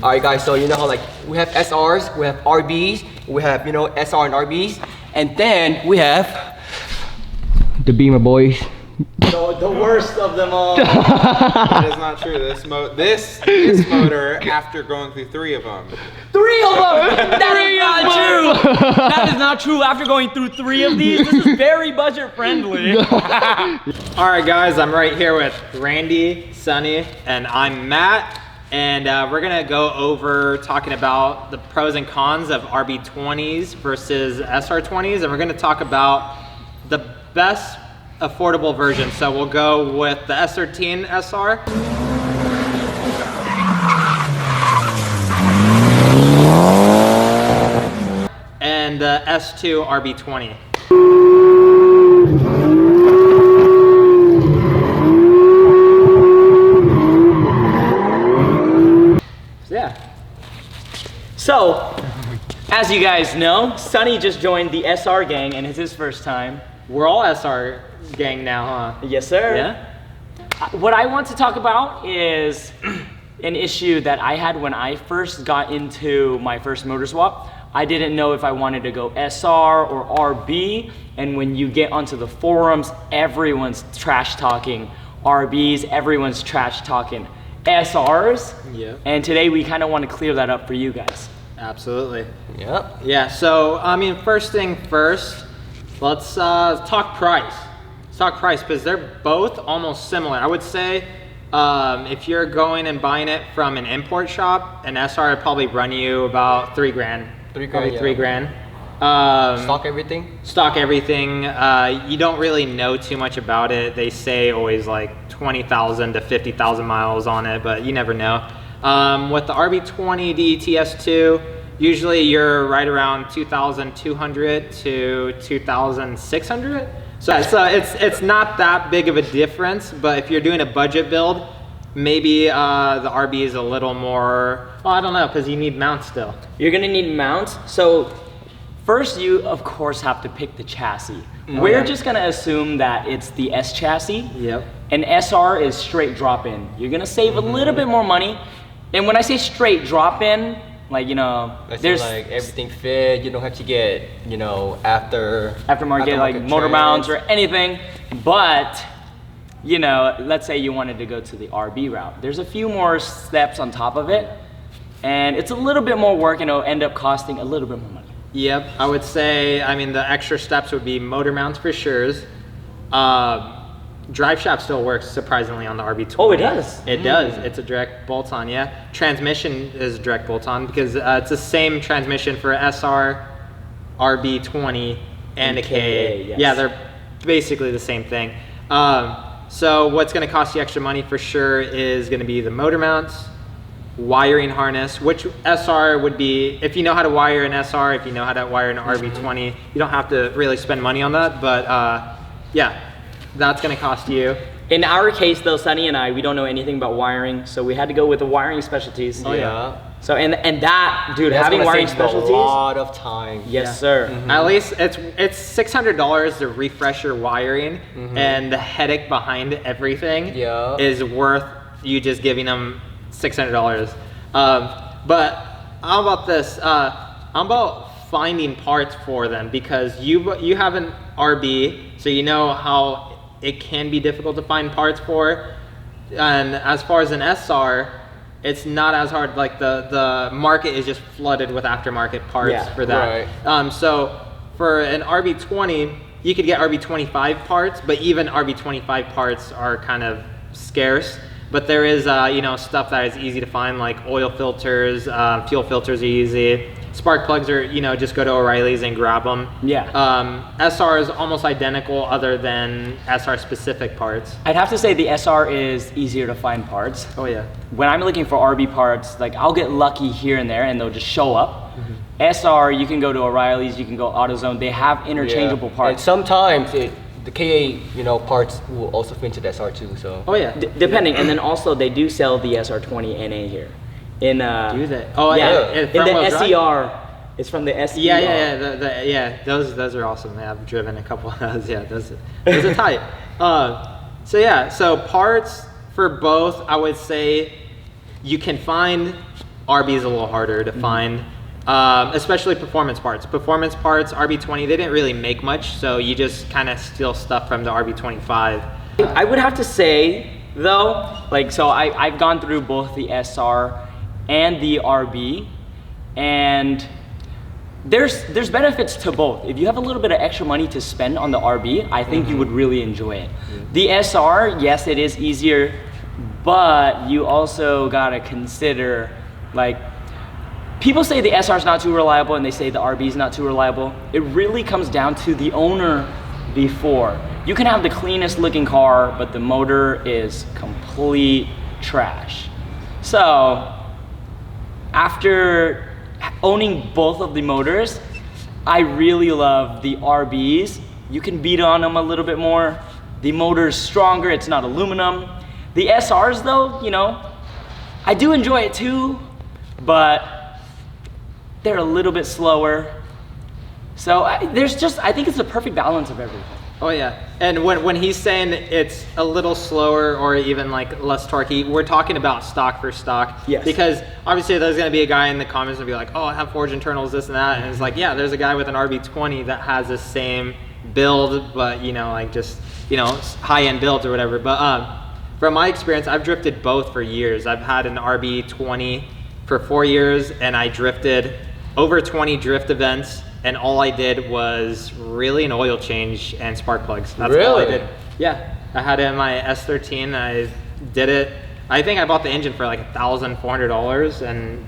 All right, guys. So you know how like we have SRs, we have RBs, we have SR and RBs, and then we have the Beamer boys. The worst of them all. That is not true. This motor, after going through 3 of them. 3 of them! That is not true! That is not true. After going through 3 of these, this is very budget friendly. Alright guys, I'm right here with Randy, Sonny, and I'm Matt. And we're gonna go over talking about the pros and cons of RB20s versus SR20s. And we're gonna talk about the best affordable version. So we'll go with the S13 SR. And the S2 RB20. So yeah. So, as you guys know, Sonny just joined the SR gang and it's his first time. We're all SR gang now, huh? Yes, sir. Yeah. What I want to talk about is an issue that I had when I first got into my first motor swap. I didn't know if I wanted to go SR or RB, and when you get onto the forums, everyone's trash talking RBs, everyone's trash talking SRs. Yeah. And today we kind of want to clear that up for you guys. Absolutely. Yep. Yeah, so I mean, first thing first, let's talk price. Let's talk price because they're both almost similar. I would say if you're going and buying it from an import shop, an SR would probably run you about 3 grand. 3 grand. Probably Yeah. 3 grand. Stock everything. Stock everything. You don't really know too much about it. They say always like 20,000 to 50,000 miles on it, but you never know. With the RB20DET S2, usually you're right around 2,200 to 2,600. So it's not that big of a difference, but if you're doing a budget build, maybe the RB is a little more, well, I don't know, because you need mounts still. You're gonna need mounts. So first you of course have to pick the chassis. We're just gonna assume that it's the S chassis. Yep. An SR is straight drop in. You're gonna save a little bit more money. And when I say straight drop in, like There's like everything fit. You don't have to get aftermarket like motor mounts or anything. But let's say you wanted to go to the RB route. There's a few more steps on top of it, and it's a little bit more work, and it'll end up costing a little bit more money. Yep, I would say, I mean, the extra steps would be motor mounts for sure. Drive shaft still works surprisingly on the RB20. Oh, it does? It does. It's a direct bolt-on, yeah. Transmission is a direct bolt-on because it's the same transmission for SR, RB20, and a KA. Yes. Yeah, they're basically the same thing. So what's going to cost you extra money for sure is going to be the motor mounts, wiring harness, which SR would be, if you know how to wire an SR, if you know how to wire an RB20, you don't have to really spend money on that, but yeah, that's gonna cost you. In our case though, Sonny and I, we don't know anything about wiring, so we had to go with the wiring specialties. Oh yeah. So and that, dude, That's having wiring save specialties. a lot of time. Yes, sir. At least it's $600 to refresh your wiring, and the headache behind everything is worth you just giving them $600. But how about this? How about finding parts for them, because you have an RB, so you know how it can be difficult to find parts for. And as far as an SR, it's not as hard. Like the market is just flooded with aftermarket parts for that. Right. So for an RB20, you could get RB25 parts, but even RB25 parts are kind of scarce. But there is stuff that is easy to find, like oil filters, fuel filters are easy. Spark plugs are, just go to O'Reilly's and grab them. Yeah. SR is almost identical other than SR specific parts. I'd have to say the SR is easier to find parts. Oh yeah. When I'm looking for RB parts, like I'll get lucky here and there and they'll just show up. SR, you can go to O'Reilly's, you can go AutoZone, they have interchangeable And parts. sometimes the KA, parts will also fit into the SR too. So. Oh yeah. Depending, and then also they do sell the SR20NA here. In do they? Oh yeah. In the front-wheel drive? SER. It's from the SER. Yeah. Those are awesome. I've driven a couple of those. Yeah, those are tight. So parts for both, I would say you can find RB is a little harder to find, especially performance parts. Performance parts, RB20, they didn't really make much, so you just kind of steal stuff from the RB25. I would have to say though, like, so I've gone through both the SR and the RB, and there's benefits to both. If you have a little bit of extra money to spend on the RB, I think you would really enjoy it. The SR, yes, it is easier, but you also gotta consider, like, people say the SR is not too reliable and they say the RB is not too reliable. It really comes down to the owner before. You can have the cleanest looking car, but the motor is complete trash. So after owning both of the motors, I really love the RBs. You can beat on them a little bit more. The motor's stronger, it's not aluminum. The SRs though, you know, I do enjoy it too, but they're a little bit slower. So I think it's the perfect balance of everything. Oh yeah, and when he's saying it's a little slower or even like less torquey, we're talking about stock for stock. Yes. Because obviously there's gonna be a guy in the comments and be like, oh, I have forged internals, this and that, and it's like, yeah, there's a guy with an RB20 that has the same build, but you know, like just, you know, high-end builds or whatever. But from my experience, I've drifted both for years. I've had an RB20 for 4 years, and I drifted over 20 drift events. And all I did was really an oil change and spark plugs. That's all I did. Yeah, I had it in my S13. I did it. I think I bought the engine for like $1,400 and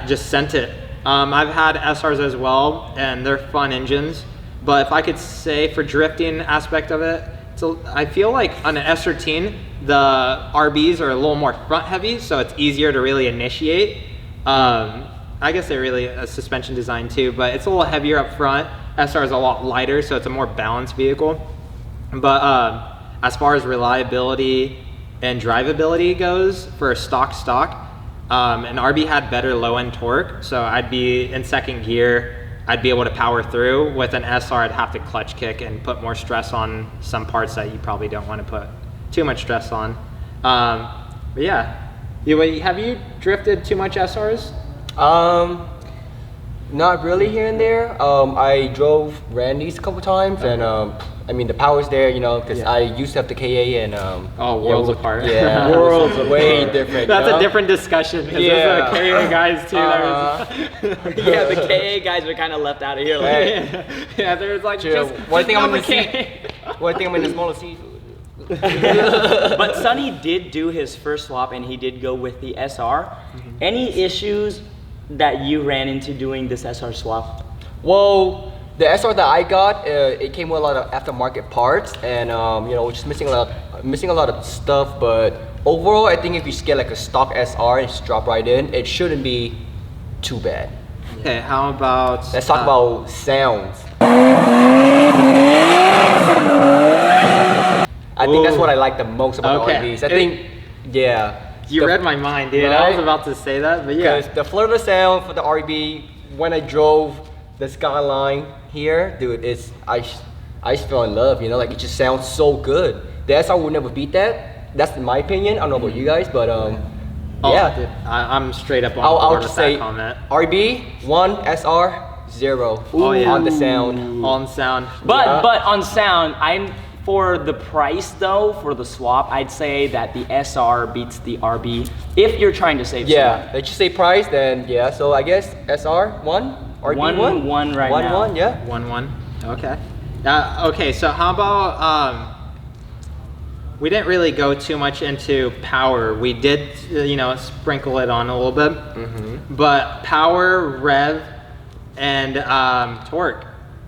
just sent it. I've had SRs as well, and they're fun engines. But if I could say for drifting aspect of it, so I feel like on an S13, the RBs are a little more front heavy, so it's easier to really initiate. I guess they're really a suspension design too, but it's a little heavier up front. SR is a lot lighter, so it's a more balanced vehicle. But as far as reliability and drivability goes, for a stock, an RB had better low-end torque, so I'd be in second gear, I'd be able to power through. With an SR, I'd have to clutch kick and put more stress on some parts that you probably don't want to put too much stress on. But yeah, have you drifted too much SRs? Not really here and there. I drove Randy's a couple times, and I mean the power's there, you know, because I used to have the KA and worlds apart. Yeah, worlds way different. That's a different discussion. There's KA guys too. Yeah, the KA guys are kind of left out of here. Like, yeah, there's like one thing I'm in the seat. One thing I'm in the smaller seat. But Sonny did do his first swap, and he did go with the SR. Any issues that you ran into doing this SR swap? Well, the SR that I got, it came with a lot of aftermarket parts, and you know, just missing a lot of stuff. But overall, I think if you just get like a stock SR and just drop right in, it shouldn't be too bad. Okay, how about let's talk about sounds. I think that's what I like the most about the RVs. I think, yeah. You read my mind, dude. Right? I was about to say that, but yeah. Because the flutter sound for the RB, when I drove the Skyline here, dude, I just fell in love, you know, like it just sounds so good. The SR will never beat that. That's in my opinion. I don't know about you guys, but yeah. Dude, I'm straight up on I'll just say comment. RB 1, SR 0 on the sound. On sound. But on sound, for the price though, for the swap, I'd say that the SR beats the RB if you're trying to save some money. Let's just say price, then yeah. So I guess SR 1, RB 1 right now. 1, yeah. 1. Okay. Okay. So how about we didn't really go too much into power. We did, you know, sprinkle it on a little bit, but power, rev, and torque.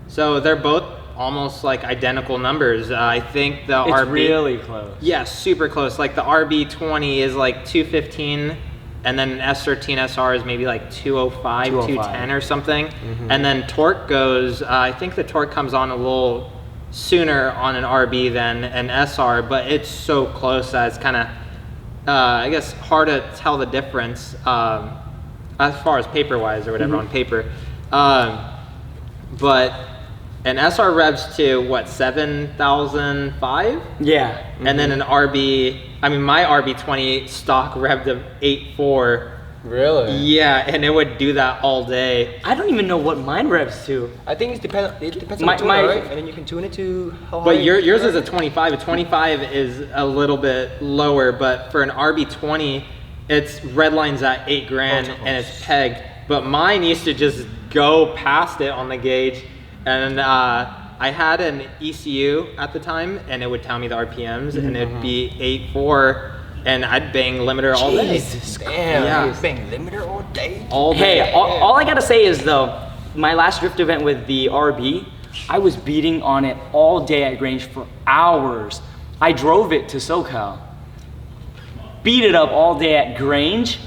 So they're both almost like identical numbers. I think the it's RB really close. Yeah, super close. Like the RB20 is like 215, and then an S13 SR is maybe like 205, 210 or something. And then torque goes, I think the torque comes on a little sooner on an RB than an SR, but it's so close that it's kind of, I guess, hard to tell the difference as far as paper-wise or whatever on paper. But an SR revs to what, 7,005? Yeah. And then an RB, I mean my RB20 stock revved to 8.4, Really? Yeah, and it would do that all day. I don't even know what mine revs to. I think it depends on My- the tuner, my- right? And then you can tune it to how high. But yours is a 25. A 25 is a little bit lower, but for an RB20, it's red lines at 8 grand and it's pegged. But mine used to just go past it on the gauge, and I had an ECU at the time, and it would tell me the RPMs, and it'd be 8.4, and I'd bang limiter all day. Jesus, damn. Yeah. You bang limiter all day. All day. Hey, all I gotta say is though, my last drift event with the RB, I was beating on it all day at Grange for hours. I drove it to SoCal, beat it up all day at Grange,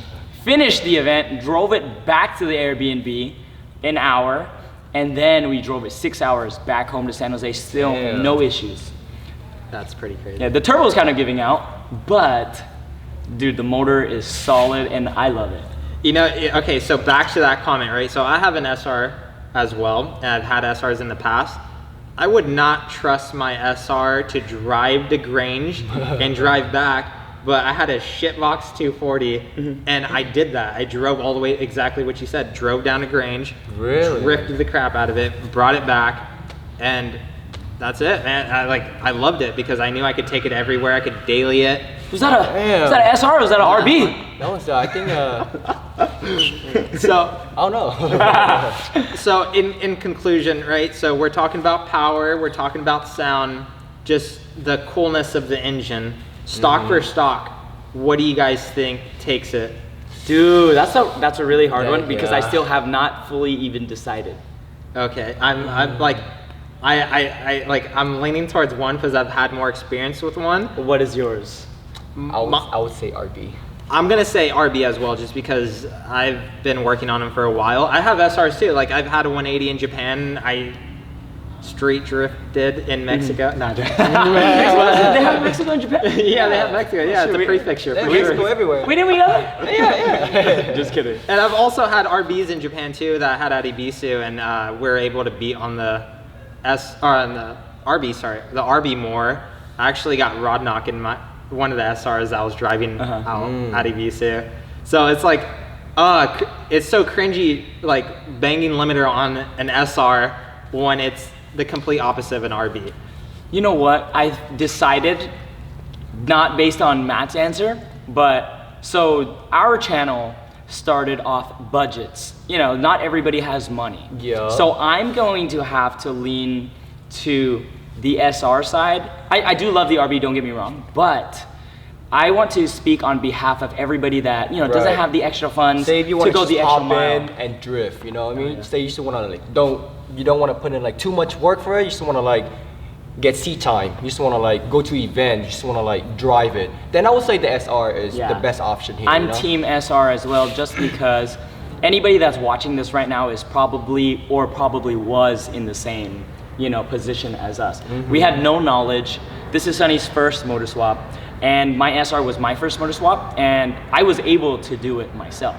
finished the event, drove it back to the Airbnb, an hour, and then we drove it 6 hours back home to San Jose, still no issues. That's pretty crazy. Yeah, the turbo's kind of giving out, but dude, the motor is solid and I love it. You know, okay, so back to that comment, right? So I have an SR as well, and I've had SRs in the past. I would not trust my SR to drive to Grange and drive back, but I had a shitbox 240, and I did that. I drove all the way, exactly what you said, drove down to Grange, Really? drifted the crap out of it, brought it back, and that's it, man. I loved it because I knew I could take it everywhere. I could daily it. Was that an SR or was that an RB? That was, I think, So I don't know. So in conclusion, right, so we're talking about power, we're talking about sound, just the coolness of the engine. Stock for stock, what do you guys think takes it? Dude, that's a really hard one because I Yeah. still have not fully even decided. Okay, I'm like, I'm leaning towards one because I've had more experience with one. What is yours? I would say RB. I'm gonna say RB as well, just because I've been working on them for a while. I have SRs too, like I've had a 180 in Japan, I street drifted in Mexico. Not They have Mexico and Japan? Yeah, they have Mexico. Yeah, it's a prefecture. For Mexico sure. everywhere. We didn't we know? Yeah. Just kidding. And I've also had RBs in Japan too that I had at Ibisu, and we're able to beat on the the RB more. I actually got rod knock in one of the SRs I was driving out at Ibisu. So it's like, it's so cringy, like banging limiter on an SR when it's the complete opposite of an RB. You know what? I decided, not based on Matt's answer, but so our channel started off budgets. You know, not everybody has money. Yeah. So I'm going to have to lean to the SR side. I do love the RB, don't get me wrong, but I want to speak on behalf of everybody that, you know, doesn't Right. have the extra funds Say if you to want go to the just extra hop mile. in and drift, you know what I mean? Say you just want to like, you don't want to put in like too much work for it. You just want to like get seat time. You just want to like go to event. You just want to like drive it. Then I would say the SR is the best option here. I'm you know? team SR as well, just because anybody that's watching this right now is probably was in the same, you know, position as us. We had no knowledge. This is Sonny's first motor swap, and my SR was my first motor swap, and I was able to do it myself.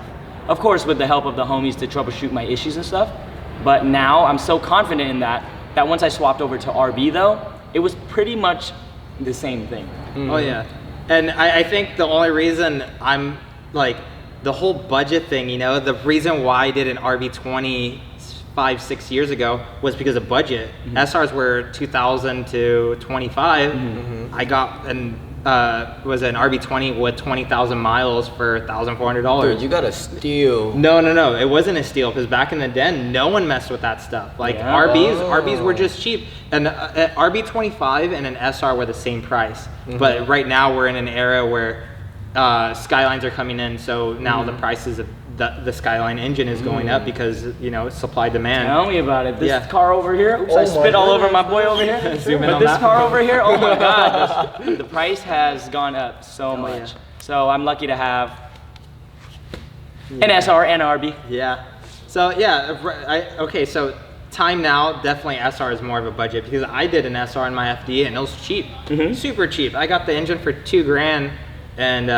Of course, with the help of the homies to troubleshoot my issues and stuff. But now I'm so confident in that once I swapped over to RB though, it was pretty much the same thing. Oh yeah, and I think the only reason I'm like, the whole budget thing, you know, the reason why I did an RB20 5-6 years ago was because of budget. SRs were 2,000 to 25. I got was an RB20 with 20,000 miles for $1,400. Dude, you gotta steal. No, it wasn't a steal because back in the den, no one messed with that stuff. Like RBs were just cheap. And RB25 and an SR were the same price. But right now we're in an era where Skylines are coming in, so now the prices of the Skyline engine is going up because, you know, supply demand. Tell me about it. This Yeah. car over here, oops, I spit all over my boy over here. Zoom in But on this that. car over here, oh my God, the price has gone up so much. yeah. So I'm lucky to have an SR and an RB. Yeah. So yeah, okay, so time now, definitely SR is more of a budget because I did an SR in my FD and it was cheap, super cheap. I got the engine for $2,000 and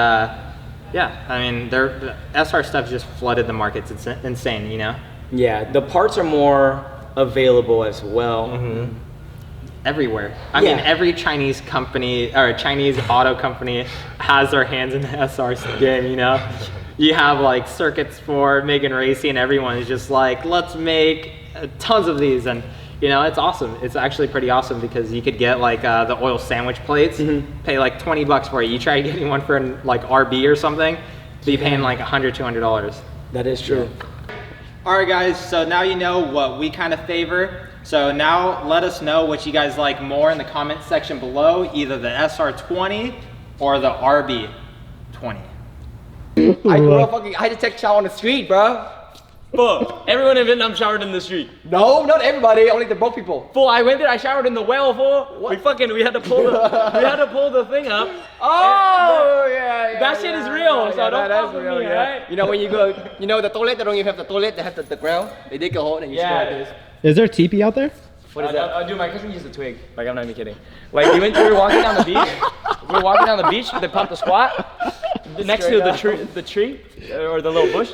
yeah, I mean, the SR stuff just flooded the markets. It's insane, you know? Yeah, the parts are more available as well. Everywhere. I mean, every Chinese company or Chinese auto company has their hands in the SR game, you know? you have like circuits for making racing. Everyone is just like, let's make tons of these, and you know, it's awesome. It's actually pretty awesome because you could get like the oil sandwich plates, pay like $20 for it. You try getting one for like RB or something, be paying like $100, $200. That is true. All right, guys. So now you know what we kind of favor. So now let us know what you guys like more in the comment section below, either the SR20 or the RB20. I grew up fucking high-tech shower on the street, bro. Fool, everyone in Vietnam showered in the street. No, not everybody, only the broke people. Fool, I went there, I showered in the well, fool. We had to pull the thing up. Oh, yeah. That shit is real, so don't fuck with me, right? You know when you go, you know the toilet, they don't even have the toilet, they have the ground. They dig a hole and you Yeah, squirt it is. Is there TP out there? What is that? Dude, my cousin used a twig. Like, I'm not even kidding. Like, we were walking down the beach. They pumped the squat. Next to the tree, or the little bush.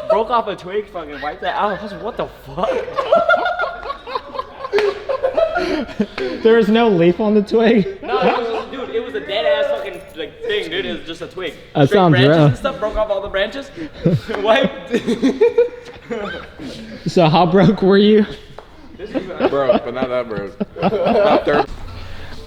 Broke off a twig, fucking wiped that out. I was like, what the fuck? There was no leaf on the twig? No, it was a dead ass fucking like thing, dude. It was just a twig. That Straight sounds branches real. and stuff, broke off all the branches. Wiped. So how broke were you? Broke, but not that broke. About 30.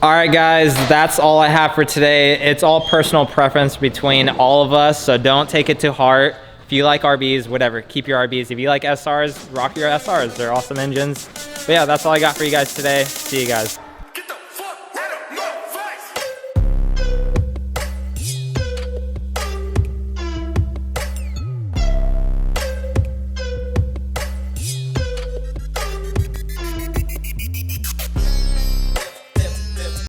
All right, guys, that's all I have for today. It's all personal preference between all of us, so don't take it to heart. If you like RBs, whatever, keep your RBs. If you like SRs, rock your SRs. They're awesome engines. But yeah, that's all I got for you guys today. See you guys.